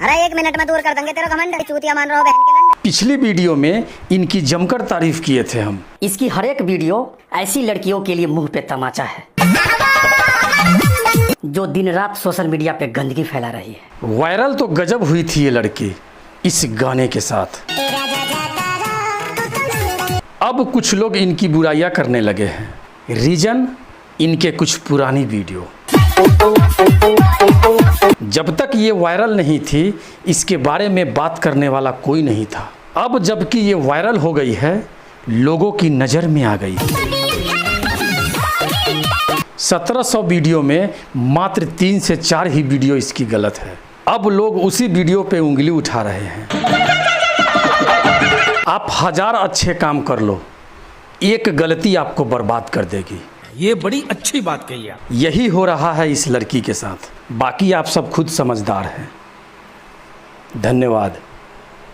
अरे 1 मिनट में दूर कर देंगे तेरा घमंड, चूतिया मान रहा हो बहन के लंड। पिछली वीडियो में इनकी जमकर तारीफ किए थे हम। इसकी हर एक वीडियो ऐसी लड़कियों के लिए मुंह पे तमाचा है जो दिन रात सोशल मीडिया पे गंदगी फैला रही है। वायरल तो गजब हुई थी ये लड़की इस गाने के साथ। अब कुछ लोग इनकी बुराइयां करने लगे हैं। रीजन इनके कुछ पुरानी वीडियो। जब तक ये वायरल नहीं थी इसके बारे में बात करने वाला कोई नहीं था। अब जबकि ये वायरल हो गई है लोगों की नज़र में आ गई। 1700 वीडियो में मात्र 3 से 4 ही वीडियो इसकी गलत है। अब लोग उसी वीडियो पे उंगली उठा रहे हैं। आप 1000 अच्छे काम कर लो, एक गलती आपको बर्बाद कर देगी। ये बड़ी अच्छी बात कही आप। यही हो रहा है इस लड़की के साथ। बाकी आप सब खुद समझदार हैं। धन्यवाद।